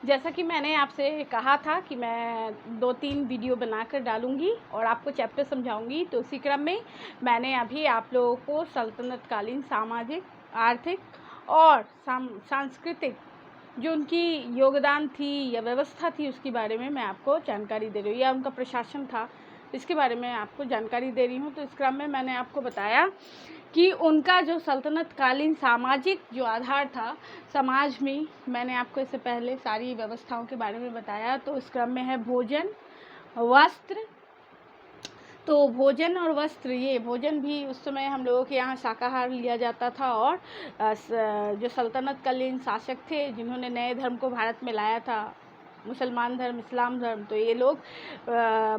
जैसा कि मैंने आपसे कहा था कि मैं 2-3 वीडियो बनाकर डालूँगी और आपको चैप्टर समझाऊँगी, तो उसी क्रम में मैंने अभी आप लोगों को सल्तनत कालीन सामाजिक, आर्थिक और सांस्कृतिक जो उनकी योगदान थी या व्यवस्था थी उसके बारे में मैं आपको जानकारी दे रही हूँ, या उनका प्रशासन था इसके बारे में आपको जानकारी दे रही हूँ। तो इस क्रम में मैंने आपको बताया कि उनका जो सल्तनत कालीन सामाजिक जो आधार था समाज में, मैंने आपको इससे पहले सारी व्यवस्थाओं के बारे में बताया। तो इस क्रम में है भोजन, वस्त्र। तो भोजन और वस्त्र, ये भोजन भी उस समय हम लोगों के यहाँ शाकाहार लिया जाता था, और जो सल्तनत कालीन शासक थे जिन्होंने नए धर्म को भारत में लाया था, मुसलमान धर्म, इस्लाम धर्म, तो ये लोग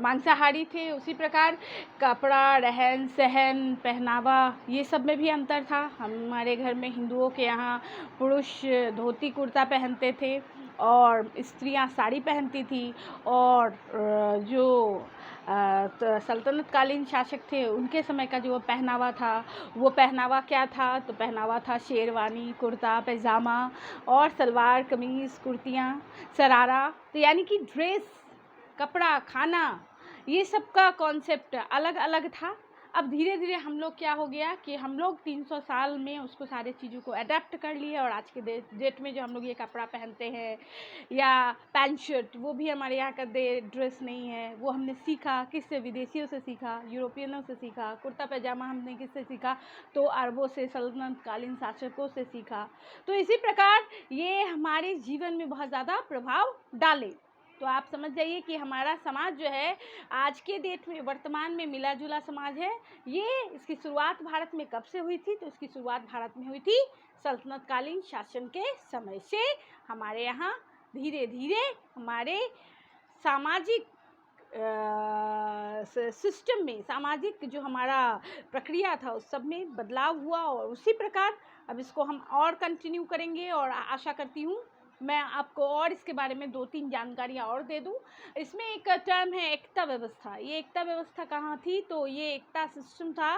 मांसाहारी थे। उसी प्रकार कपड़ा, रहन सहन, पहनावा, ये सब में भी अंतर था। हमारे घर में हिंदुओं के यहाँ पुरुष धोती कुर्ता पहनते थे और स्त्रियां साड़ी पहनती थी, और जो सल्तनत कालीन शासक थे उनके समय का जो पहनावा था, वो पहनावा क्या था? तो पहनावा था शेरवानी, कुर्ता पैजामा और सलवार कमीज़, कुर्तियाँ, शरारा। तो यानी कि ड्रेस, कपड़ा, खाना, ये सब का कॉन्सेप्ट अलग अलग था। अब धीरे धीरे हम लोग क्या हो गया कि हम लोग 300 साल में उसको सारे चीज़ों को अडेप्ट कर लिए, और आज के डेट में जो हम लोग ये कपड़ा पहनते हैं या पैंट शर्ट, वो भी हमारे यहाँ का ड्रेस नहीं है। वो हमने सीखा किससे? विदेशियों से सीखा, यूरोपियनों से सीखा। कुर्ता पैजामा हमने किससे सीखा? तो अरबों से, सल्तनत कालीन शासकों से सीखा। तो इसी प्रकार ये हमारे जीवन में बहुत ज़्यादा प्रभाव डाले। तो आप समझ जाइए कि हमारा समाज जो है आज के डेट में, वर्तमान में मिला जुला समाज है। ये इसकी शुरुआत भारत में कब से हुई थी? तो इसकी शुरुआत भारत में हुई थी सल्तनत कालीन शासन के समय से। हमारे यहाँ धीरे धीरे हमारे सामाजिक सिस्टम में, सामाजिक जो हमारा प्रक्रिया था उस सब में बदलाव हुआ, और उसी प्रकार अब इसको हम और कंटिन्यू करेंगे, और आशा करती हूँ मैं आपको और इसके बारे में 2-3 जानकारियाँ और दे दूँ। इसमें एक टर्म है एकता व्यवस्था। ये एकता व्यवस्था कहाँ थी? तो ये एकता सिस्टम था,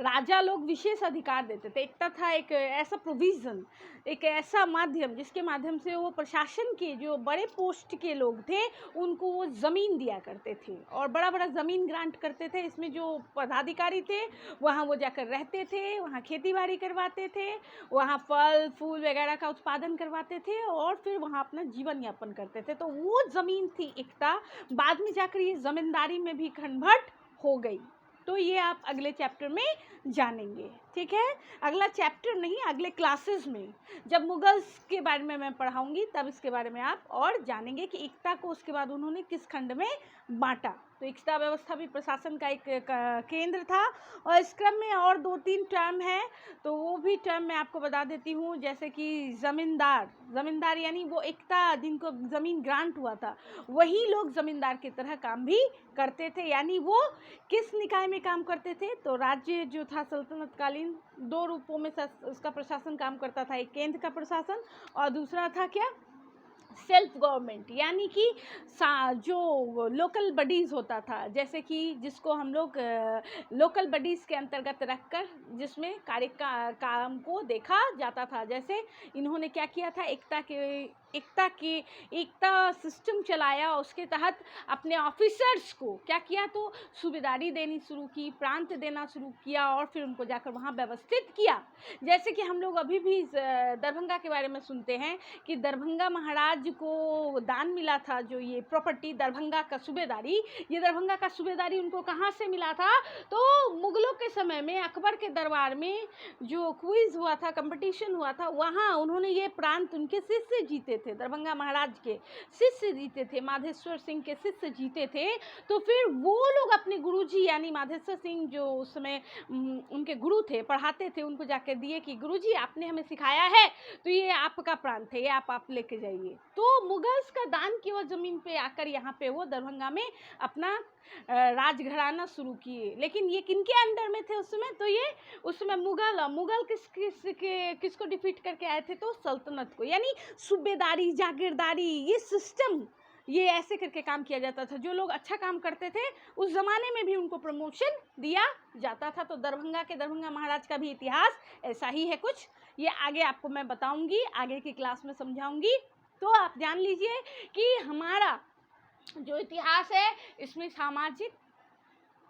राजा लोग विशेष अधिकार देते थे। एकता था एक ऐसा प्रोविज़न, एक ऐसा माध्यम जिसके माध्यम से वो प्रशासन के जो बड़े पोस्ट के लोग थे उनको वो ज़मीन दिया करते थे, और बड़ा बड़ा ज़मीन ग्रांट करते थे। इसमें जो पदाधिकारी थे वहाँ वो जाकर रहते थे, वहाँ खेती बाड़ी करवाते थे, वहाँ फल फूल वगैरह का उत्पादन करवाते थे, और फिर वहाँ अपना जीवन यापन करते थे। तो वो ज़मीन थी एकता। बाद में जाकर ये ज़मींदारी में भी कन्वर्ट हो गई। तो ये आप अगले चैप्टर में जानेंगे, ठीक है? अगला चैप्टर नहीं, अगले क्लासेस में जब मुगल्स के बारे में मैं पढ़ाऊंगी तब इसके बारे में आप और जानेंगे कि एकता को उसके बाद उन्होंने किस खंड में बांटा। तो एकता व्यवस्था भी प्रशासन का एक केंद्र था। और इस क्रम में और 2-3 टर्म है, तो वो भी टर्म मैं आपको बता देती हूँ। जैसे कि ज़मींदार, ज़मींदार यानी वो एकता जिनको ज़मीन ग्रांट हुआ था वही लोग ज़मींदार की तरह काम भी करते थे। यानी वो किस निकाय में काम करते थे? तो राज्य जो था सल्तनत कालीन 2 रूपों में उसका प्रशासन काम करता था। एक केंद्र का प्रशासन और दूसरा था क्या? सेल्फ गवर्नमेंट, यानी कि जो लोकल बडीज़ होता था, जैसे कि जिसको हम लोग लोकल बडीज़ के अंतर्गत रखकर जिसमें काम को देखा जाता था। जैसे इन्होंने क्या किया था? एकता सिस्टम चलाया। उसके तहत अपने ऑफिसर्स को क्या किया? तो सूबेदारी देनी शुरू की, प्रांत देना शुरू किया, और फिर उनको जाकर वहाँ व्यवस्थित किया। जैसे कि हम लोग अभी भी दरभंगा के बारे में सुनते हैं कि दरभंगा महाराज को दान मिला था, जो ये प्रॉपर्टी दरभंगा का सूबेदारी, ये दरभंगा का सूबेदारी उनको कहाँ से मिला था? तो मुगलों के समय में अकबर के दरबार में जो क्विज हुआ था, कंपटीशन हुआ था, वहाँ उन्होंने ये प्रांत उनके शिष्य जीते थे, दरभंगा महाराज के शिष्य जीते थे, माधेश्वर सिंह के शिष्य जीते थे। तो फिर वो लोग अपने गुरुजी यानी माधेश्वर सिंह जो उस समय उनके गुरु थे, पढ़ाते थे, उनको जाकर दिए कि गुरुजी आपने हमें सिखाया है, तो ये आपका प्रांत है, ये आप लेके जाइए। तो मुगल्स का दान की वो ज़मीन पे आकर यहाँ पे वो दरभंगा में अपना राजघराना शुरू किए। लेकिन ये किनके अंडर में थे उस समय? तो ये उस समय मुगल किसको डिफीट करके आए थे? तो सल्तनत को। यानी सूबेदारी, जागीरदारी, ये सिस्टम, ये ऐसे करके काम किया जाता था। जो लोग अच्छा काम करते थे उस ज़माने में भी उनको प्रमोशन दिया जाता था। तो दरभंगा महाराज का भी इतिहास ऐसा ही है कुछ। ये आगे आपको मैं बताऊंगी, आगे की क्लास में समझाऊंगी। तो आप जान लीजिए कि हमारा जो इतिहास है इसमें सामाजिक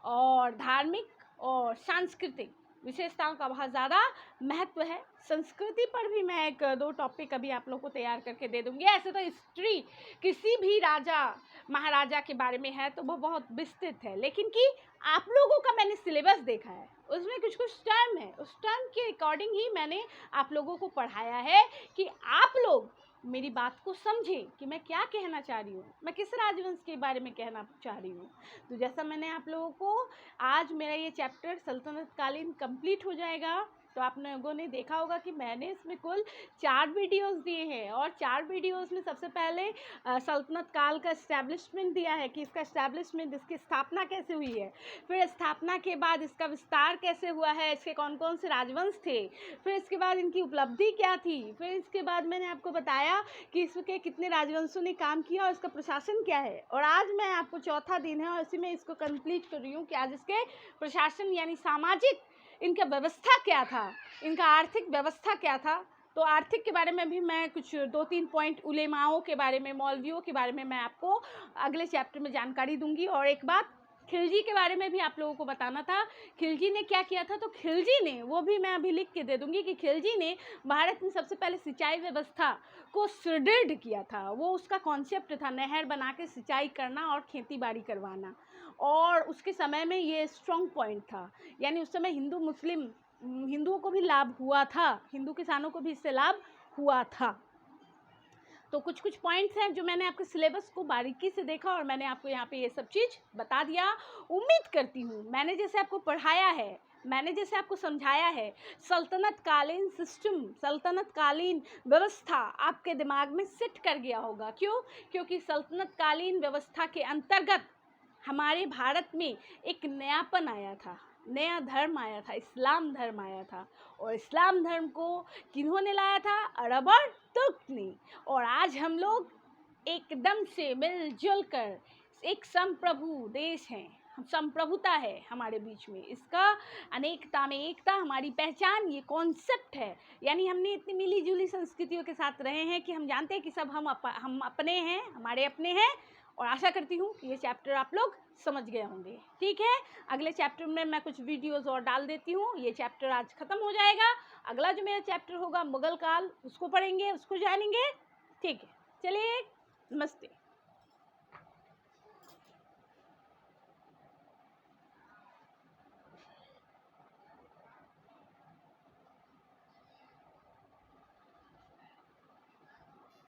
और धार्मिक और सांस्कृतिक विशेषताओं का बहुत ज़्यादा महत्व है। संस्कृति पर भी मैं 1-2 टॉपिक अभी आप लोगों को तैयार करके दे दूँगी। ऐसे तो हिस्ट्री किसी भी राजा महाराजा के बारे में है तो वो बहुत विस्तृत है, लेकिन कि आप लोगों का मैंने सिलेबस देखा है, उसमें कुछ टर्म है, उस टर्म के अकॉर्डिंग ही मैंने आप लोगों को पढ़ाया है कि आप लोग मेरी बात को समझें कि मैं क्या कहना चाह रही हूँ, मैं किस राजवंश के बारे में कहना चाह रही हूँ। तो जैसा मैंने आप लोगों को आज मेरा ये चैप्टर सल्तनत कालीन कंप्लीट हो जाएगा, तो आप लोगों ने देखा होगा कि मैंने इसमें कुल 4 वीडियोस दिए हैं और 4 वीडियोस में सबसे पहले सल्तनत काल का इस्टेब्लिशमेंट दिया है कि इसका इस्टेब्लिशमेंट, इसकी स्थापना कैसे हुई है, फिर स्थापना के बाद इसका विस्तार कैसे हुआ है, इसके कौन कौन से राजवंश थे, फिर इसके बाद इनकी उपलब्धि क्या थी, फिर इसके बाद मैंने आपको बताया कि इसके कितने राजवंशों ने काम किया और इसका प्रशासन क्या है। और आज मैं आपको चौथा दिन है और इसी में इसको कंप्लीट कर रही हूँ कि आज इसके प्रशासन यानी सामाजिक इनका व्यवस्था क्या था, इनका आर्थिक व्यवस्था क्या था। तो आर्थिक के बारे में भी मैं कुछ 2-3 पॉइंट, उलेमाओं के बारे में, मौलवियों के बारे में मैं आपको अगले चैप्टर में जानकारी दूंगी। और एक बात खिलजी के बारे में भी आप लोगों को बताना था, खिलजी ने क्या किया था। तो खिलजी ने, वो भी मैं अभी लिख के दे दूंगी कि खिलजी ने भारत में सबसे पहले सिंचाई व्यवस्था को सुदृढ़ किया था। वो उसका कॉन्सेप्ट था नहर बना के सिंचाई करना और खेती बाड़ी करवाना, और उसके समय में ये स्ट्रॉन्ग पॉइंट था। यानी उस समय हिंदू मुस्लिम, हिंदुओं को भी लाभ हुआ था, हिंदू किसानों को भी इससे लाभ हुआ था। तो कुछ पॉइंट्स हैं जो मैंने आपके सिलेबस को बारीकी से देखा और मैंने आपको यहाँ पे ये सब चीज़ बता दिया। उम्मीद करती हूँ मैंने जैसे आपको पढ़ाया है, मैंने जैसे आपको समझाया है, सल्तनत कालीन सिस्टम, सल्तनत कालीन व्यवस्था आपके दिमाग में सेट कर गया होगा। क्यों? क्योंकि सल्तनत कालीन व्यवस्था के अंतर्गत हमारे भारत में एक नयापन आया था, नया धर्म आया था, इस्लाम धर्म आया था। और इस्लाम धर्म को किन्होंने लाया था? अरब और तुर्क ने। और आज हम लोग एकदम से मिलजुल कर एक संप्रभु देश हैं, संप्रभुता है हमारे बीच में, इसका अनेकता में एकता हमारी पहचान, ये कॉन्सेप्ट है। यानी हमने इतनी मिली जुली संस्कृतियों के साथ रहे हैं कि हम जानते हैं कि सब हम अपने हैं, हमारे अपने हैं। और आशा करती हूँ कि ये चैप्टर आप लोग समझ गए होंगे। ठीक है, अगले चैप्टर में मैं कुछ वीडियोस और डाल देती हूँ। ये चैप्टर आज ख़त्म हो जाएगा, अगला जो मेरा चैप्टर होगा मुगल काल, उसको पढ़ेंगे, उसको जानेंगे। ठीक है, चलिए, नमस्ते।